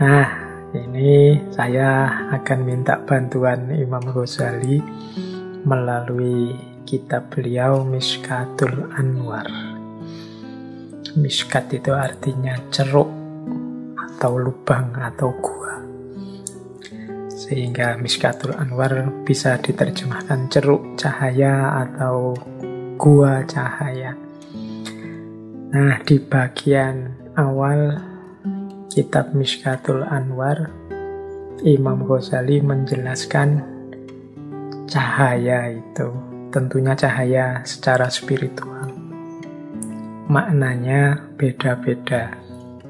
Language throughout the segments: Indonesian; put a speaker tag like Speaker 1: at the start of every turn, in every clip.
Speaker 1: Nah, ini saya akan minta bantuan Imam Ghazali melalui kitab beliau Mishkatul Anwar. Mishkat itu artinya ceruk atau lubang atau gua. Sehingga Mishkatul Anwar bisa diterjemahkan ceruk cahaya atau gua cahaya. Nah, di bagian awal kitab Mishkatul Anwar, Imam Ghazali menjelaskan cahaya itu tentunya cahaya secara spiritual. Maknanya beda-beda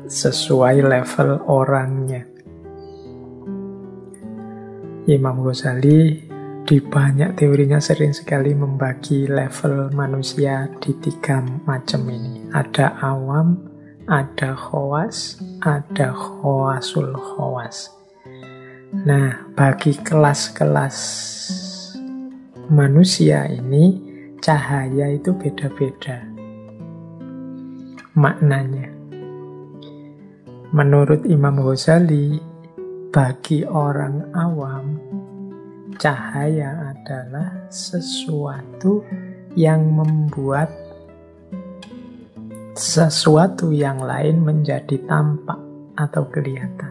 Speaker 1: sesuai level orangnya. Imam Ghazali di banyak teorinya sering sekali membagi level manusia di 3 macam ini. Ada awam, ada khawas, ada khawasul khawas. Nah, bagi kelas-kelas manusia ini, cahaya itu beda-beda maknanya. Menurut Imam Ghazali, bagi orang awam, cahaya adalah sesuatu yang membuat sesuatu yang lain menjadi tampak atau kelihatan.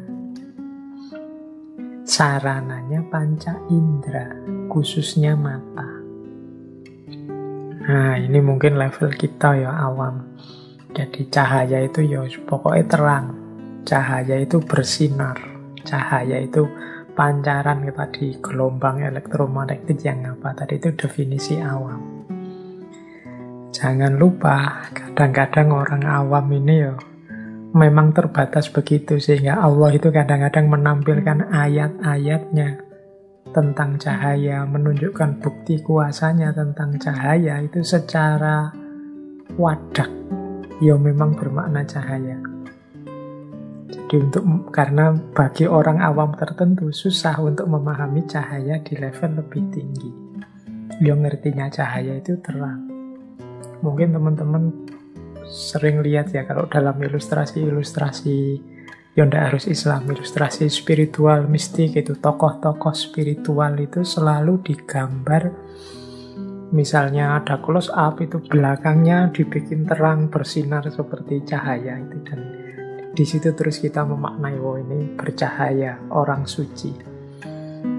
Speaker 1: Sarananya panca indera, khususnya mata. Nah, ini mungkin level kita ya awam. Jadi cahaya itu ya pokoknya terang. Cahaya itu bersinar. Cahaya itu pancaran tadi, gelombang elektromagnetik yang apa tadi, itu definisi awam. Jangan lupa, kadang-kadang orang awam ini ya memang terbatas begitu, sehingga Allah itu kadang-kadang menampilkan ayat-ayatnya tentang cahaya, menunjukkan bukti kuasanya tentang cahaya itu secara wadak, ya memang bermakna cahaya. Jadi karena bagi orang awam tertentu susah untuk memahami cahaya di level lebih tinggi. Yang ngertinya cahaya itu terang. Mungkin teman-teman sering lihat ya kalau dalam ilustrasi-ilustrasi yang tidak harus Islam, ilustrasi spiritual, mistik itu, tokoh-tokoh spiritual itu selalu digambar. Misalnya ada close up itu belakangnya dibikin terang bersinar seperti cahaya itu, dan di situ terus kita memaknai, oh ini bercahaya, orang suci.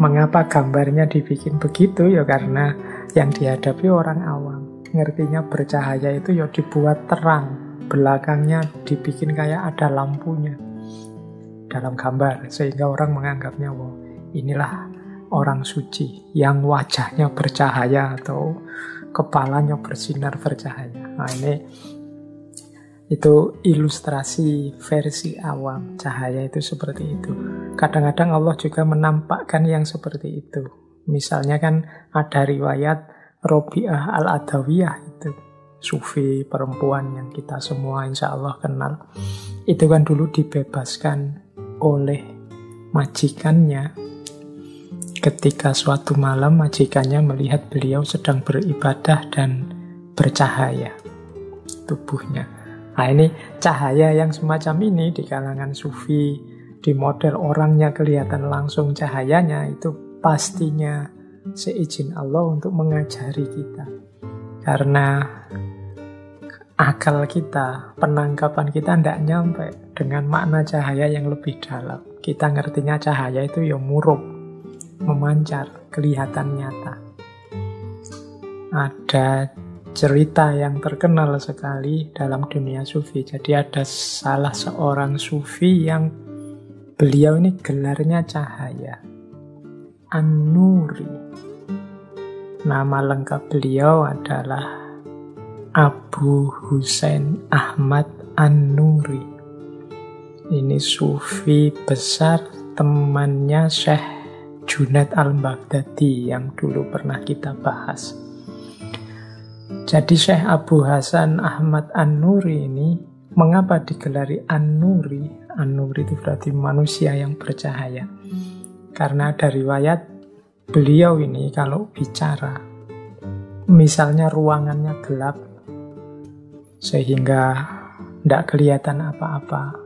Speaker 1: Mengapa gambarnya dibikin begitu? Ya karena yang dihadapi orang awam. Ngertinya bercahaya itu ya dibuat terang, belakangnya dibikin kayak ada lampunya dalam gambar, sehingga orang menganggapnya, wow, inilah orang suci yang wajahnya bercahaya atau kepalanya bersinar bercahaya. Nah, itu ilustrasi versi awam. Cahaya itu seperti itu. Kadang-kadang Allah juga menampakkan yang seperti itu. Misalnya kan ada riwayat Robi'ah Al-Adawiyah, itu sufi perempuan yang kita semua insya Allah kenal. Itu kan dulu dibebaskan oleh majikannya. Ketika suatu malam majikannya melihat beliau sedang beribadah dan bercahaya tubuhnya. Nah, ini cahaya yang semacam ini di kalangan sufi, di model orangnya kelihatan langsung cahayanya, itu pastinya seizin Allah untuk mengajari kita. Karena akal kita, penangkapan kita tidak nyampe dengan makna cahaya yang lebih dalam. Kita ngertinya cahaya itu ya murub, memancar, kelihatan nyata. Ada cerita yang terkenal sekali dalam dunia sufi. Jadi ada salah seorang sufi yang beliau ini gelarnya cahaya, An-Nuri. Nama lengkap beliau adalah Abu Husain Ahmad An-Nuri. Ini sufi besar, temannya Syekh Junaid Al-Baghdadi yang dulu pernah kita bahas. Jadi Syekh Abu Hasan Ahmad An-Nuri ini, mengapa digelari An-Nuri? An-Nuri itu berarti manusia yang bercahaya. Karena ada riwayat beliau ini kalau bicara, misalnya ruangannya gelap sehingga tidak kelihatan apa-apa,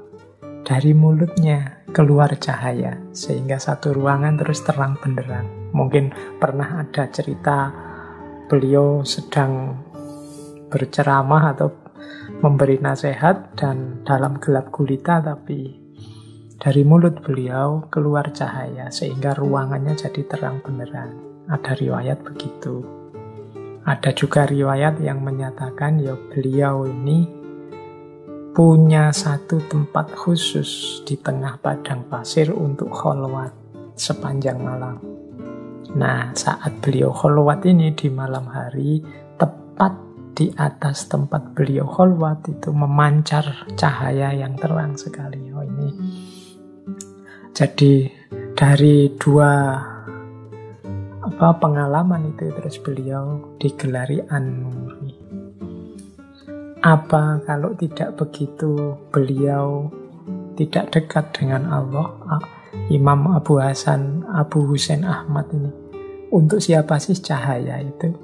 Speaker 1: dari mulutnya keluar cahaya, sehingga satu ruangan terus terang benderang. Mungkin pernah ada cerita beliau sedang berceramah atau memberi nasihat dan dalam gelap gulita, tapi dari mulut beliau keluar cahaya sehingga ruangannya jadi terang benderang. Ada riwayat begitu. Ada juga riwayat yang menyatakan ya beliau ini punya satu tempat khusus di tengah padang pasir untuk kholwat sepanjang malam. Nah, saat beliau kholwat ini di malam hari, tepat di atas tempat beliau kholwat itu memancar cahaya yang terang sekali. Oh, ini jadi dari dua pengalaman itu terus beliau digelari An-Nuri. Apa kalau tidak begitu beliau tidak dekat dengan Allah? Imam Abu Husain Ahmad ini, untuk siapa sih cahaya itu?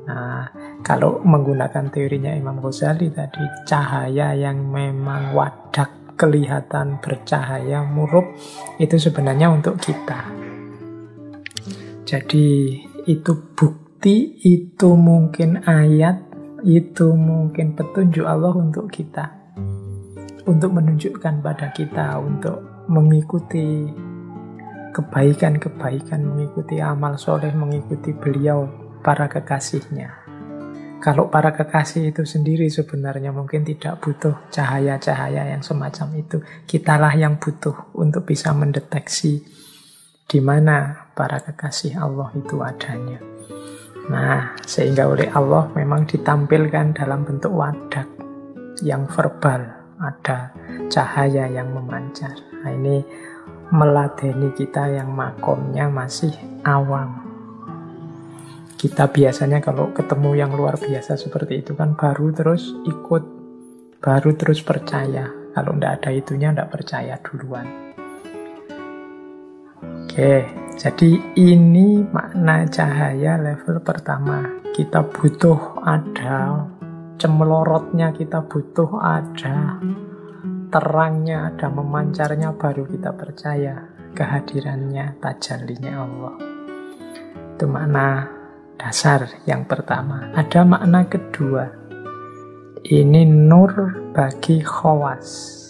Speaker 1: Nah, kalau menggunakan teorinya Imam Ghazali tadi, cahaya yang memang wadak, kelihatan bercahaya, murub, itu sebenarnya untuk kita. Jadi itu bukti, itu mungkin ayat, itu mungkin petunjuk Allah untuk kita, untuk menunjukkan pada kita untuk mengikuti kebaikan-kebaikan, mengikuti amal soleh, mengikuti beliau, para kekasihnya. Kalau para kekasih itu sendiri sebenarnya mungkin tidak butuh cahaya-cahaya yang semacam itu. Kitalah yang butuh untuk bisa mendeteksi di mana para kekasih Allah itu adanya. Nah, sehingga oleh Allah memang ditampilkan dalam bentuk wadak yang verbal, ada cahaya yang memancar. Nah, ini meladeni kita yang makomnya masih awam. Kita biasanya kalau ketemu yang luar biasa seperti itu kan baru terus ikut, baru terus percaya. Kalau tidak ada itunya tidak percaya duluan. Oke, jadi ini makna cahaya level pertama. Kita butuh ada cemelorotnya, kita butuh ada terangnya, ada memancarnya, baru kita percaya kehadirannya, tajallinya Allah. Itu makna dasar yang pertama. Ada makna kedua. Ini nur bagi khawas.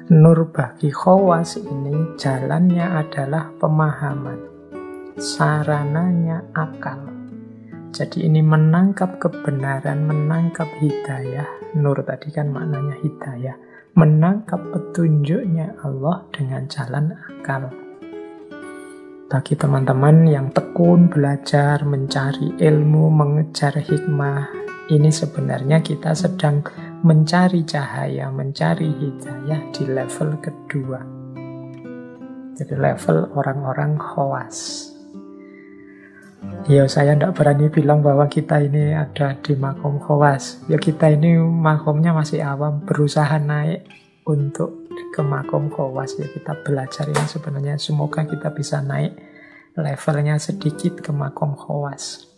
Speaker 1: Nur bagi khawas ini jalannya adalah pemahaman, sarananya akal. Jadi ini menangkap kebenaran, menangkap hidayah. Nur tadi kan maknanya hidayah. Menangkap petunjuknya Allah dengan jalan akal. Bagi teman-teman yang tekun belajar, mencari ilmu, mengejar hikmah, ini sebenarnya kita sedang mencari cahaya, mencari hidayah di level kedua. Jadi level orang-orang khawas. Ya, saya tidak berani bilang bahwa kita ini ada di makom khawas. Ya, kita ini makomnya masih awam, berusaha naik untuk ke makom khawas. Ya, kita belajar ini sebenarnya semoga kita bisa naik levelnya sedikit ke makom khawas.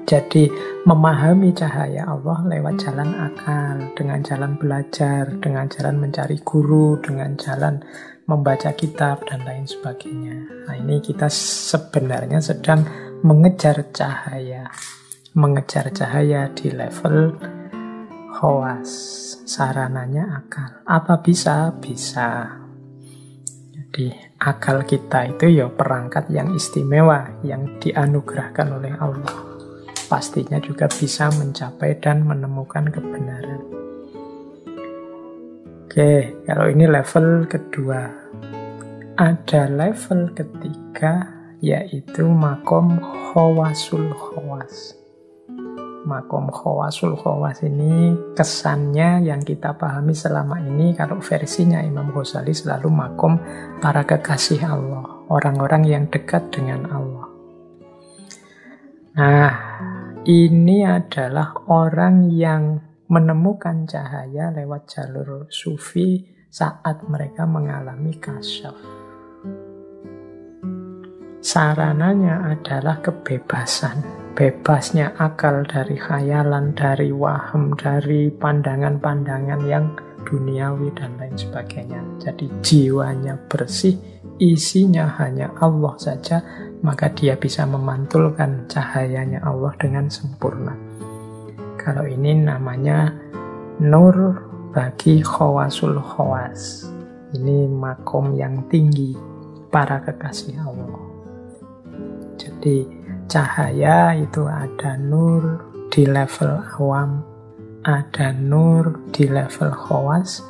Speaker 1: Jadi memahami cahaya Allah lewat jalan akal, dengan jalan belajar, dengan jalan mencari guru, dengan jalan membaca kitab dan lain sebagainya. Nah, ini kita sebenarnya sedang mengejar cahaya di level khawas. Sarananya akal. Apa bisa? Bisa. Jadi akal kita itu ya perangkat yang istimewa yang dianugerahkan oleh Allah. Pastinya juga bisa mencapai dan menemukan kebenaran. Oke, kalau ini level kedua. Ada level ketiga, yaitu makom khawasul khawas. Makom khawasul khawas ini kesannya yang kita pahami selama ini, kalau versinya Imam Ghazali selalu makom para kekasih Allah, orang-orang yang dekat dengan Allah. Nah, ini adalah orang yang menemukan cahaya lewat jalur sufi saat mereka mengalami kasyaf. Sarananya adalah kebebasan. Bebasnya akal dari khayalan, dari waham, dari pandangan-pandangan yang duniawi, dan lain sebagainya. Jadi jiwanya bersih, isinya hanya Allah saja, maka dia bisa memantulkan cahayanya Allah dengan sempurna. Kalau ini namanya nur bagi khawasul khawas. Ini makom yang tinggi para kekasih Allah. Jadi cahaya itu ada nur di level awam, ada nur di level khawas,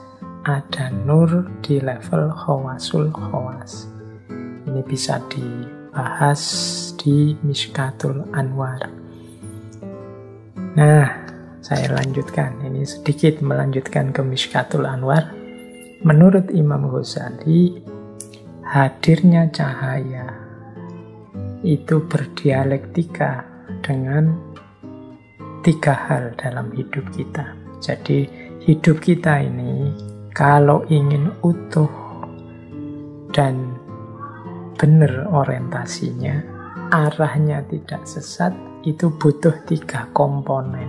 Speaker 1: ada nur di level khawasul khawas. Ini bisa dibahas di Mishkatul Anwar. Nah, saya lanjutkan. Ini sedikit melanjutkan ke Mishkatul Anwar. Menurut Imam Ghazali, hadirnya cahaya itu berdialektika dengan 3 hal dalam hidup kita. Jadi hidup kita ini kalau ingin utuh dan benar orientasinya, arahnya tidak sesat, itu butuh 3 komponen.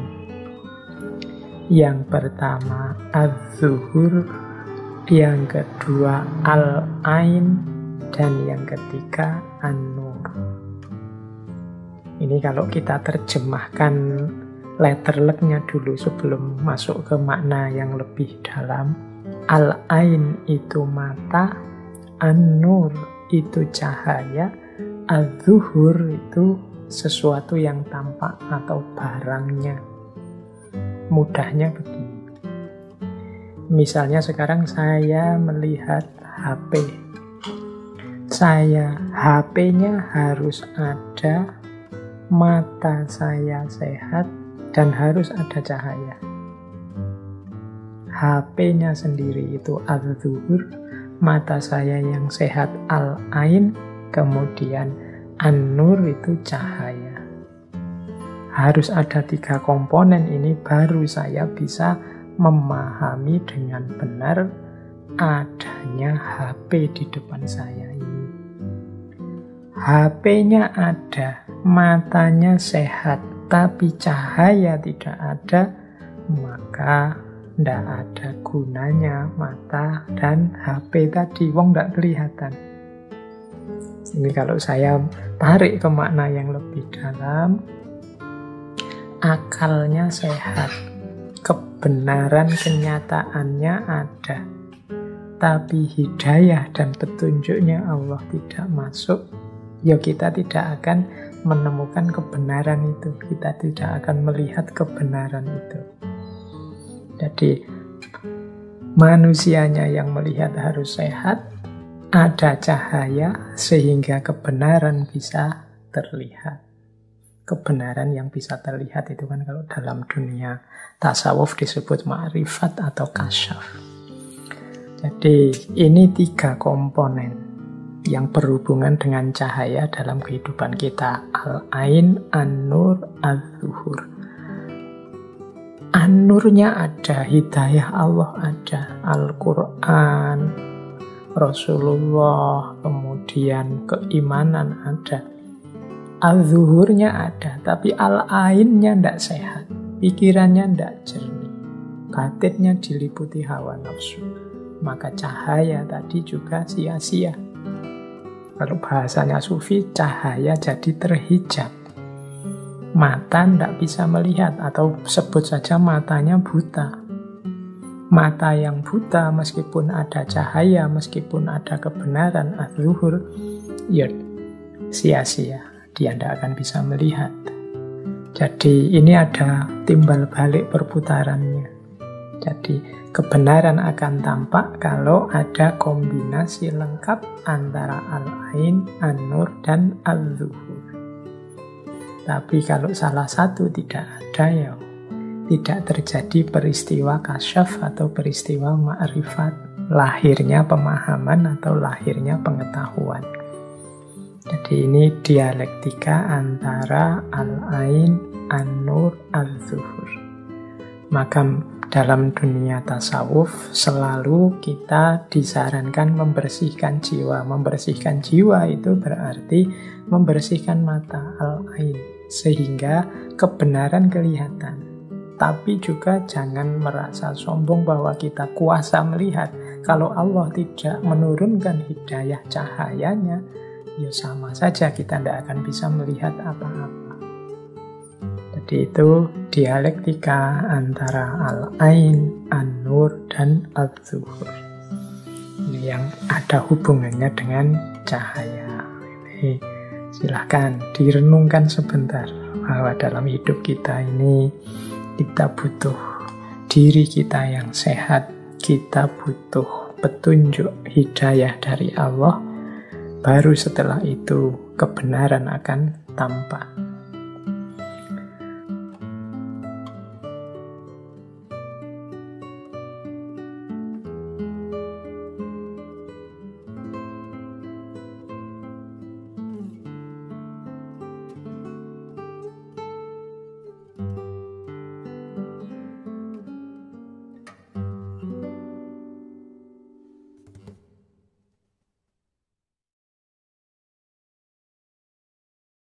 Speaker 1: Yang pertama az-zuhur, yang kedua al-ain, dan yang ketiga an-nur. Ini kalau kita terjemahkan letterleknya dulu sebelum masuk ke makna yang lebih dalam. Al-ain itu mata, an-nur itu cahaya, az-zuhur itu sesuatu yang tampak atau barangnya. Mudahnya begini. Misalnya sekarang saya melihat HP. HP-nya harus ada, mata saya sehat, dan harus ada cahaya. HP-nya sendiri itu al-zuhur, mata saya yang sehat al-ain, kemudian an-nur itu cahaya. Harus ada 3 komponen ini baru saya bisa memahami dengan benar adanya HP di depan saya ini. HP-nya ada, matanya sehat, tapi cahaya tidak ada, maka tidak ada gunanya mata dan HP tadi, wong tidak kelihatan. Ini kalau saya tarik ke makna yang lebih dalam, akalnya sehat, kebenaran kenyataannya ada, tapi hidayah dan petunjuknya Allah tidak masuk, ya kita tidak akan menemukan kebenaran itu, kita tidak akan melihat kebenaran itu. Jadi manusianya yang melihat harus sehat, ada cahaya sehingga kebenaran bisa terlihat. Kebenaran yang bisa terlihat itu kan kalau dalam dunia tasawuf disebut ma'rifat atau kasyaf. Jadi ini 3 komponen yang berhubungan dengan cahaya dalam kehidupan kita. Al-ain, an-nur, az-zuhur. An-nurnya ada, hidayah Allah ada, Al-Quran, Rasulullah, kemudian keimanan ada. Al-zuhurnya ada, tapi al-ainnya tidak sehat, pikirannya tidak jernih, batinnya diliputi hawa nafsu, maka cahaya tadi juga sia-sia. Kalau bahasanya sufi, cahaya jadi terhijab, mata tidak bisa melihat, atau sebut saja matanya buta. Mata yang buta meskipun ada cahaya, meskipun ada kebenaran az-zuhur, ya sia-sia, dia tidak akan bisa melihat. Jadi ini ada timbal balik perputarannya. Jadi kebenaran akan tampak kalau ada kombinasi lengkap antara al-ain, an-nur, dan al-zuhur. Tapi kalau salah satu tidak ada, ya tidak terjadi peristiwa kasyaf atau peristiwa ma'rifat, lahirnya pemahaman atau lahirnya pengetahuan. Jadi ini dialektika antara al-ain, an-nur, al-zuhur. Maka dalam dunia tasawuf selalu kita disarankan membersihkan jiwa. Membersihkan jiwa itu berarti membersihkan mata, al-ain, sehingga kebenaran kelihatan. Tapi juga jangan merasa sombong bahwa kita kuasa melihat. Kalau Allah tidak menurunkan hidayah cahayanya, ya sama saja kita tidak akan bisa melihat apa-apa. Jadi itu dialektika antara al-ain, an-nur, dan al-zuhur. Ini yang ada hubungannya dengan cahaya. Ini silahkan direnungkan sebentar bahwa dalam hidup kita ini kita butuh diri kita yang sehat, kita butuh petunjuk hidayah dari Allah. Baru setelah itu kebenaran akan tampak.